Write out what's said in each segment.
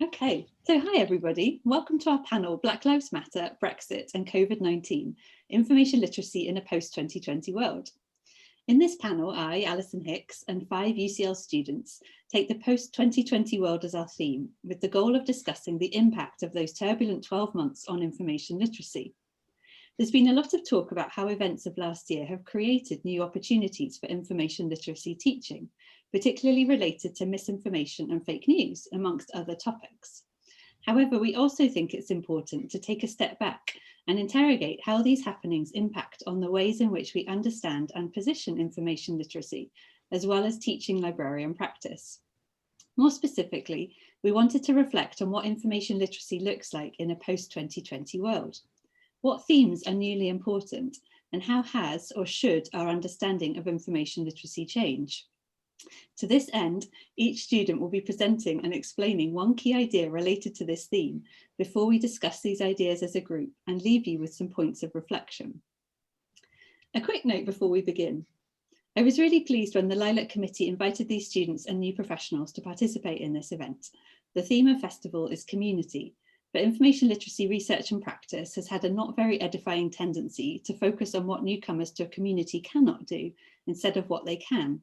Okay, so hi everybody, welcome to our panel Black Lives Matter, Brexit and Covid-19, Information Literacy in a Post-2020 World. In this panel, I, Alison Hicks, and 5 UCL students take the post-2020 world as our theme, with the goal of discussing the impact of those turbulent 12 months on information literacy. There's been a lot of talk about how events of last year have created new opportunities for information literacy teaching, particularly related to misinformation and fake news, amongst other topics. However, we also think it's important to take a step back and interrogate how these happenings impact on the ways in which we understand and position information literacy, as well as teaching librarian practice. More specifically, we wanted to reflect on what information literacy looks like in a post-2020 world. What themes are newly important, and how has or should our understanding of information literacy change? To this end, each student will be presenting and explaining one key idea related to this theme before we discuss these ideas as a group and leave you with some points of reflection. A quick note before we begin. I was really pleased when the Lilac Committee invited these students and new professionals to participate in this event. The theme of festival is community, but information literacy research and practice has had a not very edifying tendency to focus on what newcomers to a community cannot do instead of what they can.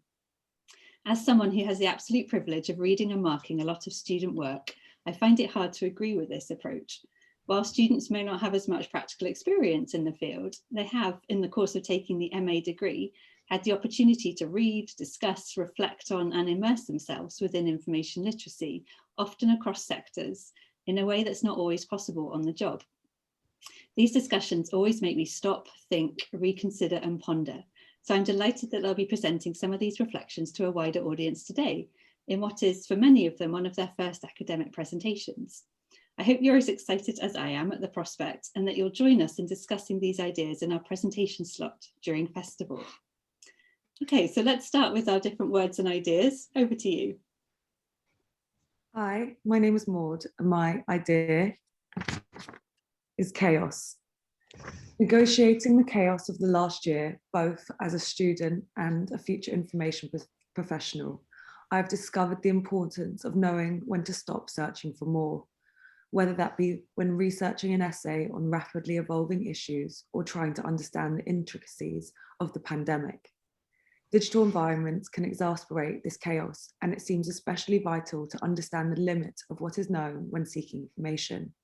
As someone who has the absolute privilege of reading and marking a lot of student work, I find it hard to agree with this approach. While students may not have as much practical experience in the field, they have, in the course of taking the MA degree, had the opportunity to read, discuss, reflect on and immerse themselves within information literacy, often across sectors, in a way that's not always possible on the job. These discussions always make me stop, think, reconsider and ponder. So I'm delighted that they'll be presenting some of these reflections to a wider audience today, in what is, for many of them, one of their first academic presentations. I hope you're as excited as I am at the prospect and that you'll join us in discussing these ideas in our presentation slot during festival. Okay, so let's start with our different words and ideas. Over to you. Hi, my name is Maud and my idea is chaos. Negotiating the chaos of the last year, both as a student and a future information professional, I've discovered the importance of knowing when to stop searching for more, whether that be when researching an essay on rapidly evolving issues or trying to understand the intricacies of the pandemic. Digital environments can exacerbate this chaos, and it seems especially vital to understand the limit of what is known when seeking information.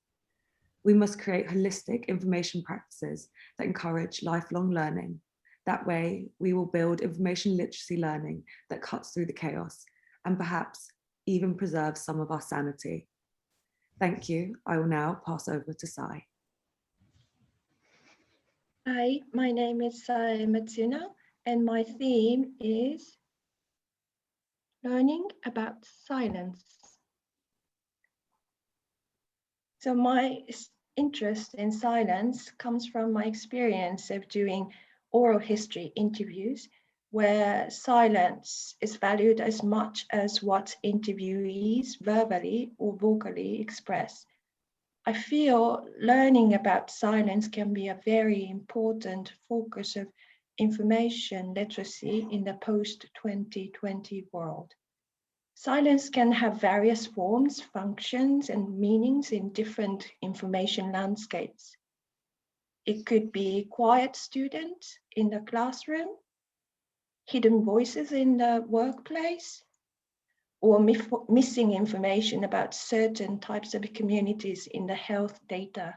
We must create holistic information practices that encourage lifelong learning. That way, we will build information literacy learning that cuts through the chaos and perhaps even preserves some of our sanity. Thank you. I will now pass over to Sai. Hi, my name is Matsuna, and my theme is learning about silence. So my interest in silence comes from my experience of doing oral history interviews, where silence is valued as much as what interviewees verbally or vocally express. I feel learning about silence can be a very important focus of information literacy in the post-2020 world. Silence can have various forms, functions, and meanings in different information landscapes. It could be quiet students in the classroom, hidden voices in the workplace, or missing information about certain types of communities in the health data.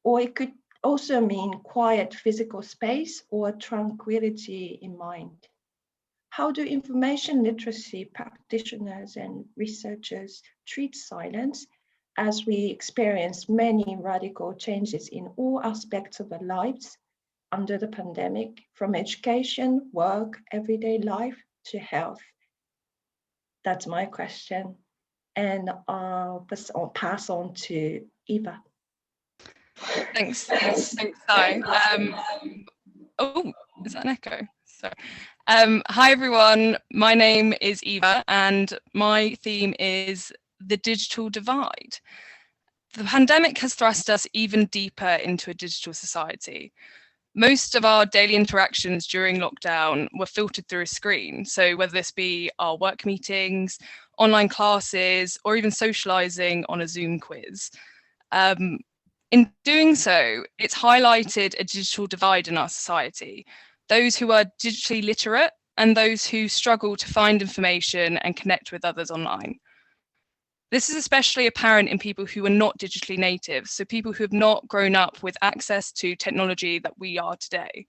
Or it could also mean quiet physical space or tranquility in mind. How do information literacy practitioners and researchers treat silence as we experience many radical changes in all aspects of our lives under the pandemic, from education, work, everyday life to health? That's my question. And I'll pass on to Eva. Thanks, Sai. Oh, is that an echo? Sorry. Hi everyone, my name is Eva and my theme is the digital divide. The pandemic has thrust us even deeper into a digital society. Most of our daily interactions during lockdown were filtered through a screen. So whether this be our work meetings, online classes, or even socializing on a Zoom quiz. In doing so, it's highlighted a digital divide in our society. Those who are digitally literate and those who struggle to find information and connect with others online. This is especially apparent in people who are not digitally native, so people who have not grown up with access to technology that we are today.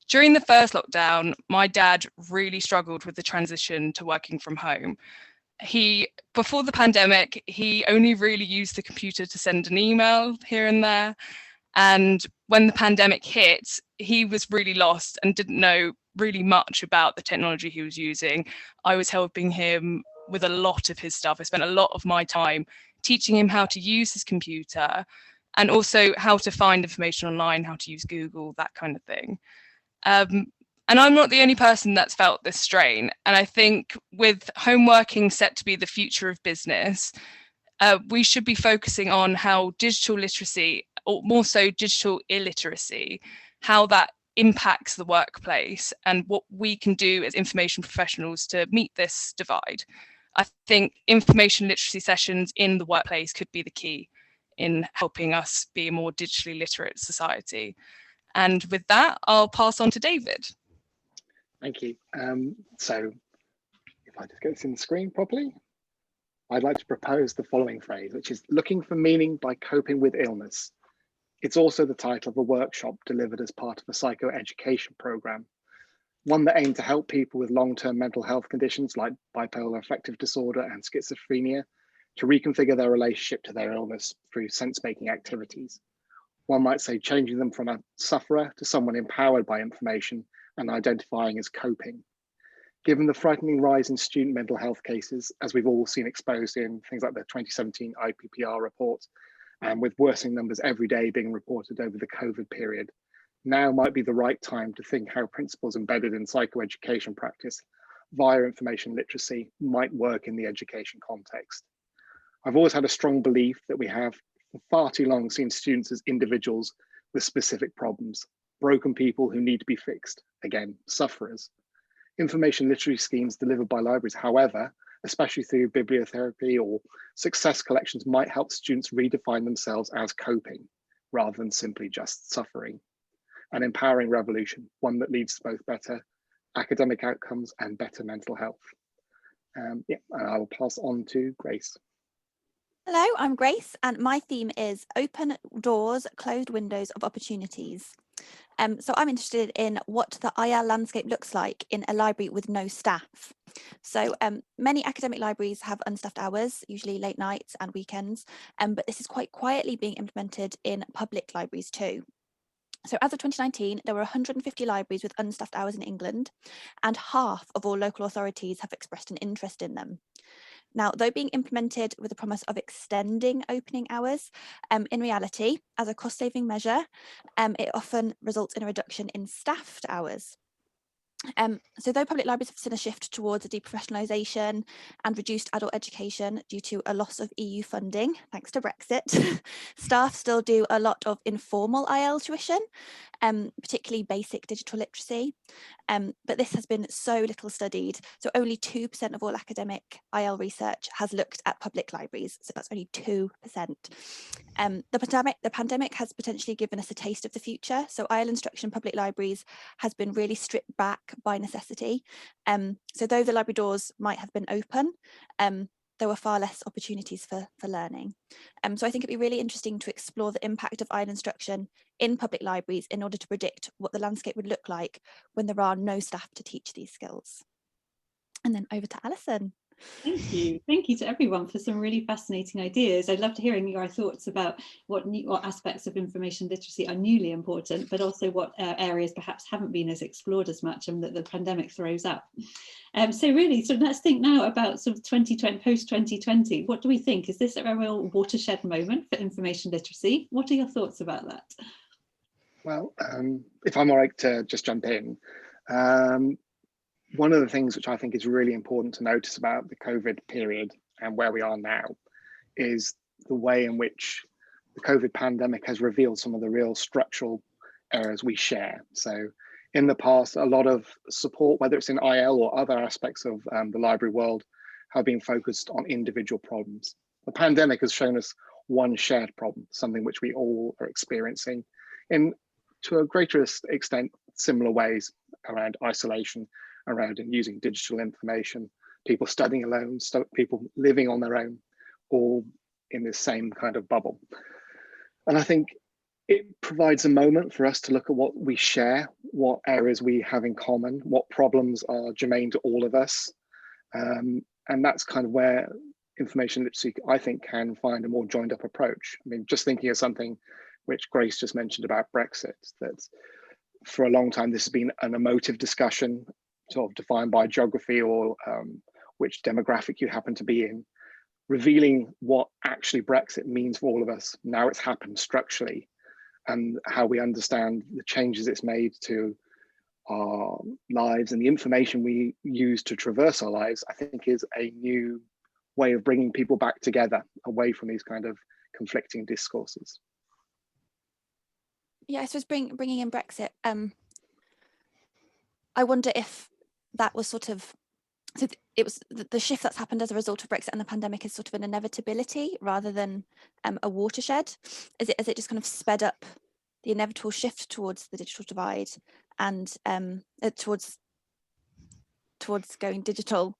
During the first lockdown, my dad really struggled with the transition to working from home. Before the pandemic, he only really used the computer to send an email here and there. And when the pandemic hit, he was really lost and didn't know really much about the technology he was using. I was helping him with a lot of his stuff. I spent a lot of my time teaching him how to use his computer and also how to find information online, how to use Google, that kind of thing. And I'm not the only person that's felt this strain. And I think with home working set to be the future of business, we should be focusing on how digital literacy, or more so digital illiteracy, how that impacts the workplace and what we can do as information professionals to meet this divide. I think information literacy sessions in the workplace could be the key in helping us be a more digitally literate society. And with that, I'll pass on to David. Thank you. So if I just get this in the screen properly, I'd like to propose the following phrase, which is looking for meaning by coping with illness. It's also the title of a workshop delivered as part of a psychoeducation program, one that aimed to help people with long-term mental health conditions like bipolar affective disorder and schizophrenia to reconfigure their relationship to their illness through sense-making activities. One might say changing them from a sufferer to someone empowered by information and identifying as coping. Given the frightening rise in student mental health cases, as we've all seen exposed in things like the 2017 IPPR report, and with worsening numbers every day being reported over the COVID period, now might be the right time to think how principles embedded in psychoeducation practice via information literacy might work in the education context. I've always had a strong belief that we have for far too long seen students as individuals with specific problems, broken people who need to be fixed, again, sufferers. Information literacy schemes delivered by libraries, however, especially through bibliotherapy or success collections, might help students redefine themselves as coping rather than simply just suffering. An empowering revolution, one that leads to both better academic outcomes and better mental health. And I will pass on to Grace. Hello, I'm Grace, and my theme is open doors, closed windows of opportunities. So I'm interested in what the IL landscape looks like in a library with no staff. So many academic libraries have unstaffed hours, usually late nights and weekends, but this is quite quietly being implemented in public libraries too. So as of 2019, there were 150 libraries with unstaffed hours in England, and half of all local authorities have expressed an interest in them. Now, though being implemented with the promise of extending opening hours, in reality, as a cost-saving measure, it often results in a reduction in staffed hours. So though public libraries have seen a shift towards a deprofessionalisation and reduced adult education due to a loss of EU funding, thanks to Brexit, staff still do a lot of informal IL tuition, particularly basic digital literacy. But this has been so little studied. So only 2% of all academic IL research has looked at public libraries. So that's only 2%. The pandemic has potentially given us a taste of the future. So IL instruction in public libraries has been really stripped back by necessity. So though the library doors might have been open, there were far less opportunities for learning. So I think it'd be really interesting to explore the impact of IL instruction in public libraries in order to predict what the landscape would look like when there are no staff to teach these skills. And then over to Alison. Thank you. Thank you to everyone for some really fascinating ideas. I'd love to hear your thoughts about what aspects of information literacy are newly important, but also what areas perhaps haven't been as explored as much and that the pandemic throws up. So let's think now about sort of 2020, post-2020. What do we think? Is this a real watershed moment for information literacy? What are your thoughts about that? Well, if I'm all right to just jump in. One of the things which I think is really important to notice about the COVID period and where we are now is the way in which the COVID pandemic has revealed some of the real structural errors we share. So in the past, a lot of support, whether it's in IL or other aspects of the library world, have been focused on individual problems. The pandemic has shown us one shared problem, something which we all are experiencing in, to a greater extent, similar ways, around isolation, around using digital information, people studying alone, people living on their own, all in this same kind of bubble. And I think it provides a moment for us to look at what we share, what areas we have in common, what problems are germane to all of us. And that's kind of where information literacy, I think, can find a more joined up approach. I mean, just thinking of something which Grace just mentioned about Brexit, that for a long time, this has been an emotive discussion, sort of defined by geography or which demographic you happen to be in, revealing what actually Brexit means for all of us. Now it's happened structurally, and how we understand the changes it's made to our lives and the information we use to traverse our lives, I think is a new way of bringing people back together, away from these kind of conflicting discourses. Yeah, I suppose bringing in Brexit, I wonder if that was sort of, so it was the shift that's happened as a result of Brexit and the pandemic is sort of an inevitability rather than a watershed. Has it just kind of sped up the inevitable shift towards the digital divide and towards going digital?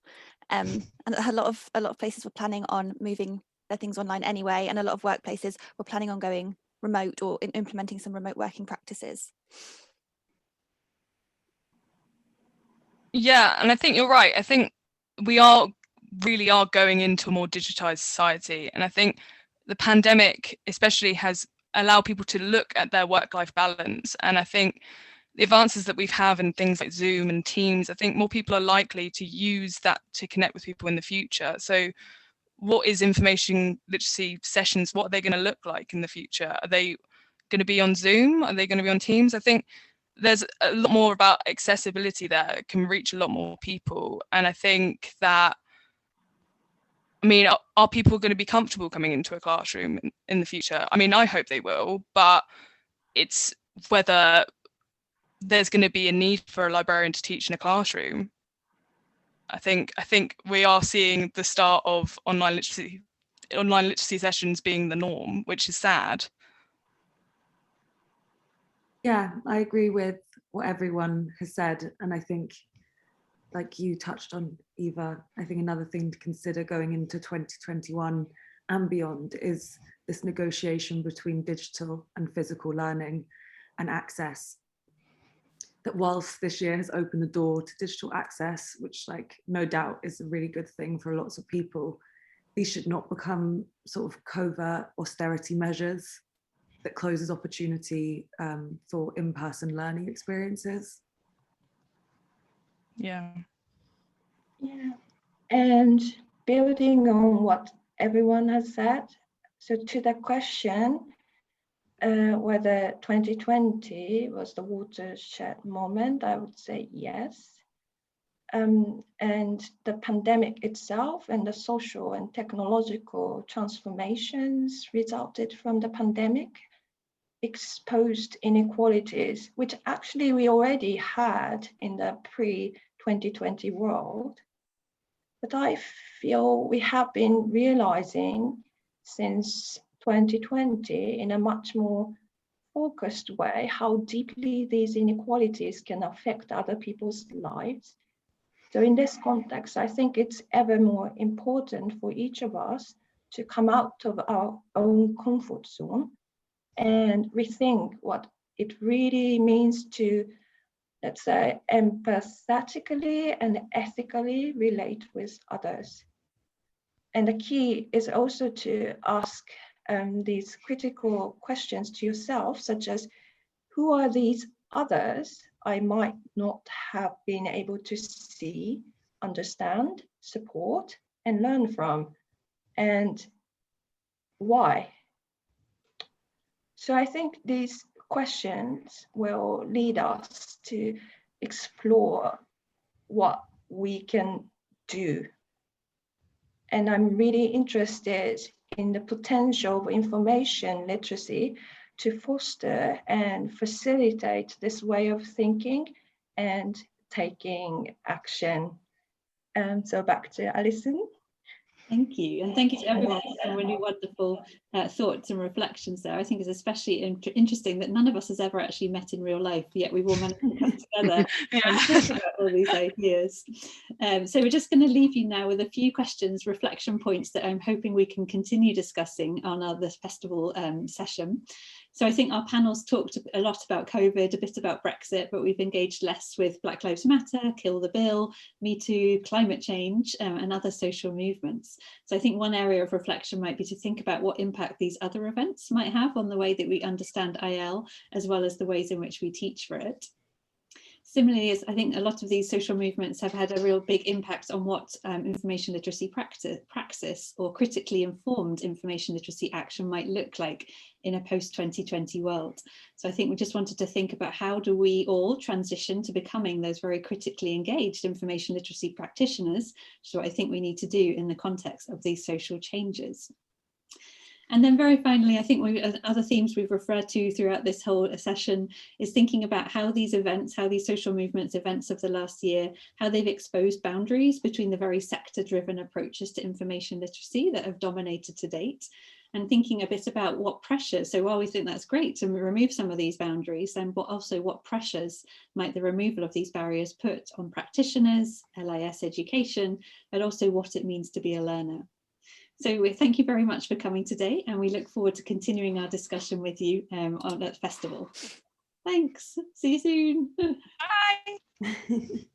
And a lot of places were planning on moving their things online anyway, and a lot of workplaces were planning on going remote or implementing some remote working practices. Yeah, and I think you're right. I think we really are going into a more digitized society. And I think the pandemic especially has allowed people to look at their work-life balance. And I think the advances that we've had in things like Zoom and Teams, I think more people are likely to use that to connect with people in the future. So what is information literacy sessions? What are they going to look like in the future? Are they going to be on Zoom? Are they going to be on Teams? I think there's a lot more about accessibility there. It can reach a lot more people. And I think that, I mean, are people going to be comfortable coming into a classroom in the future? I mean, I hope they will, but it's whether there's going to be a need for a librarian to teach in a classroom. I think we are seeing the start of online literacy sessions being the norm, which is sad. Yeah, I agree with what everyone has said. And I think, like you touched on, Eva, I think another thing to consider going into 2021 and beyond is this negotiation between digital and physical learning and access. That whilst this year has opened the door to digital access, which no doubt is a really good thing for lots of people, these should not become sort of covert austerity measures that closes opportunity for in-person learning experiences. Yeah. And building on what everyone has said, so to the question, whether 2020 was the watershed moment, I would say yes. And the pandemic itself and the social and technological transformations resulted from the pandemic exposed inequalities, which actually we already had in the pre-2020 world. But I feel we have been realizing since 2020 in a much more focused way how deeply these inequalities can affect other people's lives. So in this context, I think it's ever more important for each of us to come out of our own comfort zone and rethink what it really means to, let's say, empathetically and ethically relate with others. And the key is also to ask these critical questions to yourself, such as, who are these others I might not have been able to see, understand, support, and learn from, and why? So I think these questions will lead us to explore what we can do. And I'm really interested in the potential of information literacy to foster and facilitate this way of thinking and taking action. So back to Alison. Thank you, and thank you to everyone for some really wonderful thoughts and reflections there. I think it's especially interesting that none of us has ever actually met in real life, yet we've all managed to come together and talk about all these ideas. So we're just going to leave you now with a few questions, reflection points that I'm hoping we can continue discussing on this festival session. So I think our panels talked a lot about COVID, a bit about Brexit, but we've engaged less with Black Lives Matter, Kill the Bill, Me Too, climate change, and other social movements. So I think one area of reflection might be to think about what impact these other events might have on the way that we understand IL, as well as the ways in which we teach for it. Similarly, as I think a lot of these social movements have had a real big impact on what information literacy praxis or critically informed information literacy action might look like in a post-2020 world. So I think we just wanted to think about how do we all transition to becoming those very critically engaged information literacy practitioners, which is what I think we need to do in the context of these social changes. And then very finally, I think other themes we've referred to throughout this whole session is thinking about how these events, how these social movements, events of the last year, how they've exposed boundaries between the very sector-driven approaches to information literacy that have dominated to date, and thinking a bit about what pressures, so while we think that's great to remove some of these boundaries, then also what pressures might the removal of these barriers put on practitioners, LIS education, but also what it means to be a learner. So thank you very much for coming today, and we look forward to continuing our discussion with you on that festival. Thanks. See you soon. Bye.